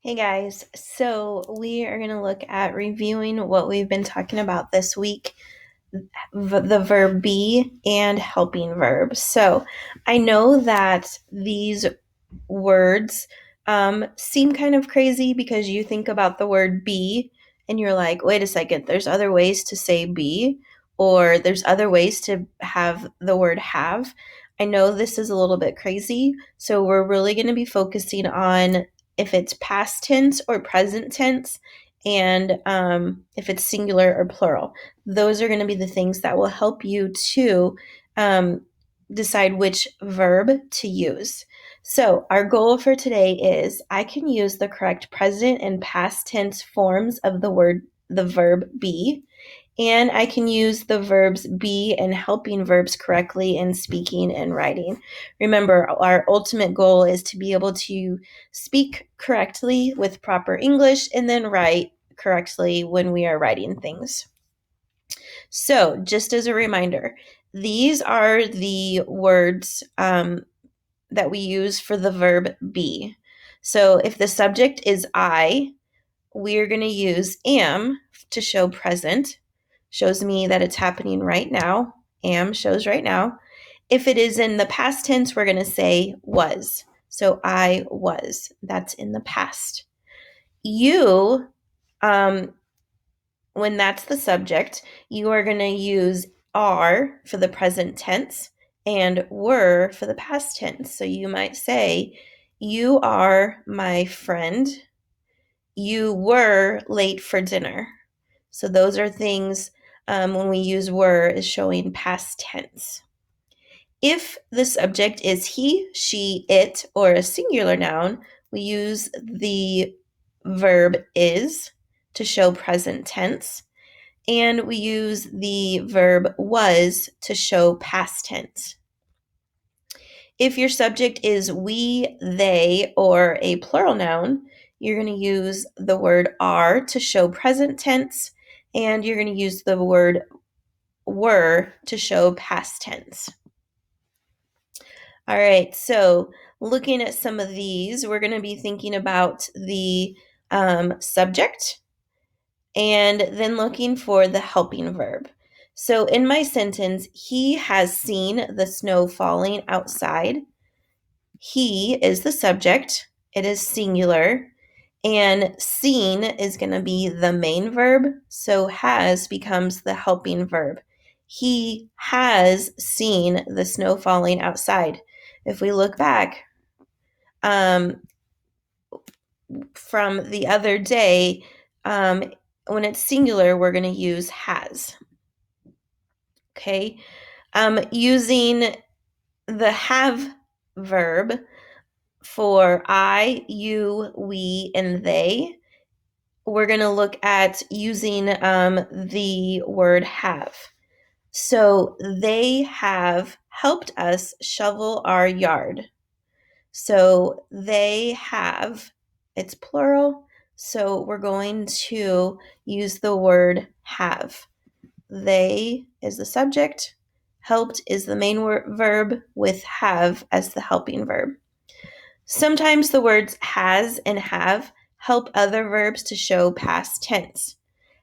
Hey guys, so we are going to look at reviewing what we've been talking about this week, the verb be and helping verbs. So I know that these words seem kind of crazy because you think about the word be and you're like, wait a second, there's other ways to say be, or there's other ways to have the word have. I know this is a little bit crazy, so we're really going to be focusing on if it's past tense or present tense, and if it's singular or plural. Those are going to be the things that will help you to decide which verb to use. So, our goal for today is I can use the correct present and past tense forms of the verb be, and I can use the verbs be and helping verbs correctly in speaking and writing. Remember, our ultimate goal is to be able to speak correctly with proper English and then write correctly when we are writing things. So, just as a reminder, these are the words that we use for the verb be. So, if the subject is I, we're going to use am to show present. Shows me that it's happening right now. Am shows right now. If it is in the past tense, we're going to say was. So, I was. That's in the past. You, when that's the subject, you are going to use are for the present tense and were for the past tense. So you might say, you are my friend. You were late for dinner. So those are things when we use were is showing past tense. If the subject is he, she, it, or a singular noun, we use the verb is to show present tense. And we use the verb was to show past tense. If your subject is we, they, or a plural noun, you're going to use the word are to show present tense, and you're going to use the word were to show past tense. All right, so looking at some of these, we're going to be thinking about the subject, and then looking for the helping verb. So in my sentence, he has seen the snow falling outside. He is the subject. It is singular. And seen is going to be the main verb. So has becomes the helping verb. He has seen the snow falling outside. If we look back from the other day, when it's singular, we're going to use has. Okay. Using the have verb for I, you, we, and they, we're going to look at using the word have. So they have helped us shovel our yard. So they have, it's plural, so we're going to use the word have. They is the subject, helped is the main verb, with have as the helping verb. Sometimes the words has and have help other verbs to show past tense.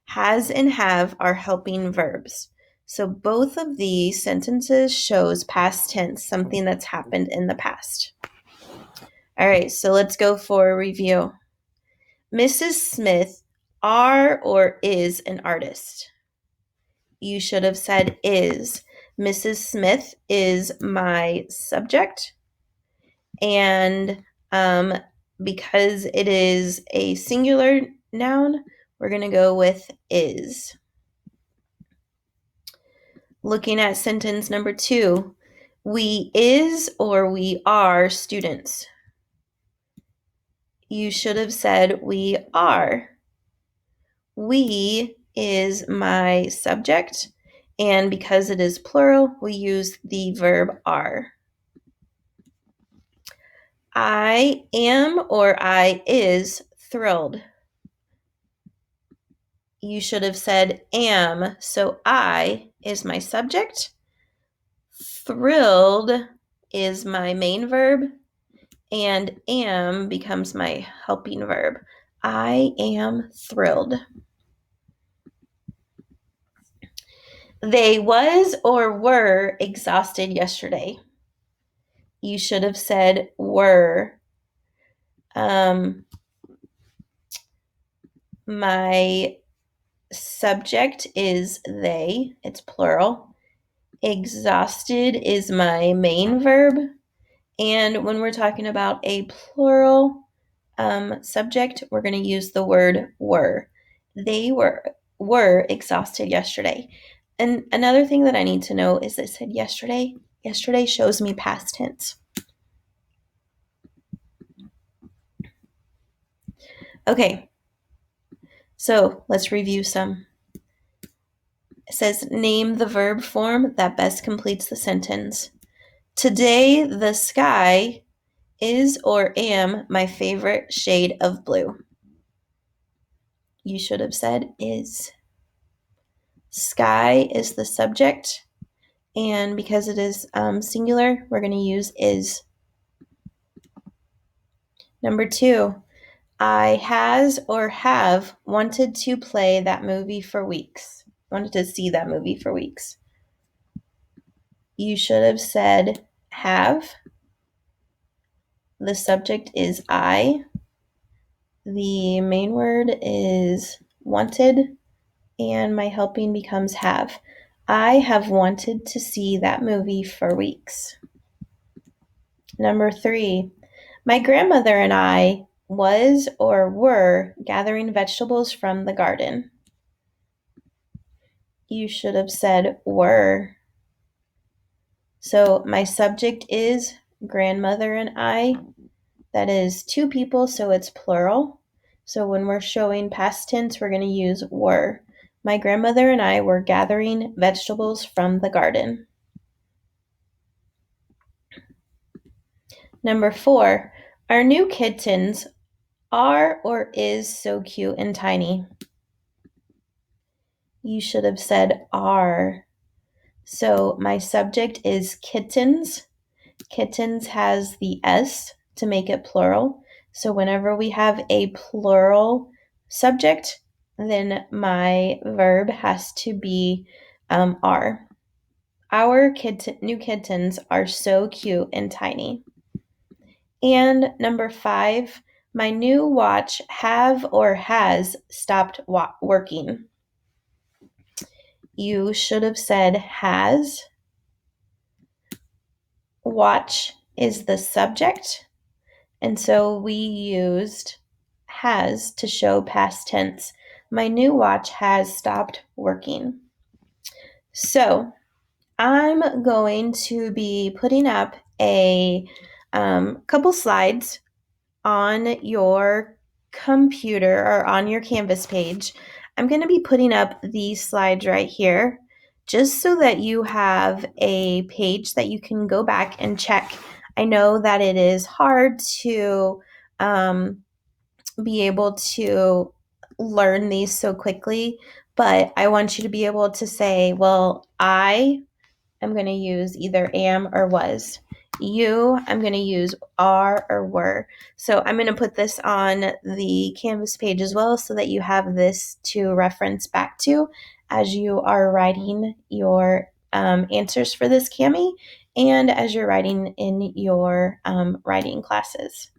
Has and have are helping verbs. So both of these sentences shows past tense, something that's happened in the past. All right, so let's go for a review. Mrs. Smith are or is an artist. You should have said is. Mrs. Smith is my subject. And because it is a singular noun, we're going to go with is. Looking at sentence number 2, we is or we are students. You should have said we are. We is my subject, and because it is plural, we use the verb are. I am or I is thrilled. You should have said am, so I is my subject. Thrilled is my main verb, and am becomes my helping verb. I am thrilled. They was or were exhausted yesterday. You should have said were. My subject is they, it's plural. Exhausted is my main verb. And when we're talking about a plural subject, we're going to use the word were. They were exhausted yesterday. And another thing that I need to know is that it said yesterday. Yesterday shows me past tense. Okay, so let's review some. It says, name the verb form that best completes the sentence. Today, the sky is or am my favorite shade of blue. You should have said is. Sky is the subject, and because it is singular, we're going to use is. Number 2, I has or have wanted to play that movie for weeks. Wanted to see that movie for weeks. You should have said have. The subject is I. The main word is wanted, and my helping becomes have. I have wanted to see that movie for weeks. Number 3, my grandmother and I was or were gathering vegetables from the garden. You should have said were. So my subject is grandmother and I. That is 2 people, so it's plural. So when we're showing past tense, we're going to use were. My grandmother and I were gathering vegetables from the garden. Number 4, our new kittens are or is so cute and tiny. You should have said are. So my subject is kittens. Kittens has the S to make it plural. So whenever we have a plural subject, then my verb has to be are. Our new kittens are so cute and tiny. And number 5, my new watch have or has stopped working. You should have said has. Watch is the subject, and so we used has to show past tense. My new watch has stopped working. So I'm going to be putting up a couple slides on your computer or on your Canvas page. I'm going to be putting up these slides right here just so that you have a page that you can go back and check. I know that it is hard to be able to learn these so quickly, but I want you to be able to say, well, I'm going to use either am or was. I'm going to use are or were. So I'm going to put this on the Canvas page as well so that you have this to reference back to as you are writing your answers for this Cami and as you're writing in your writing classes.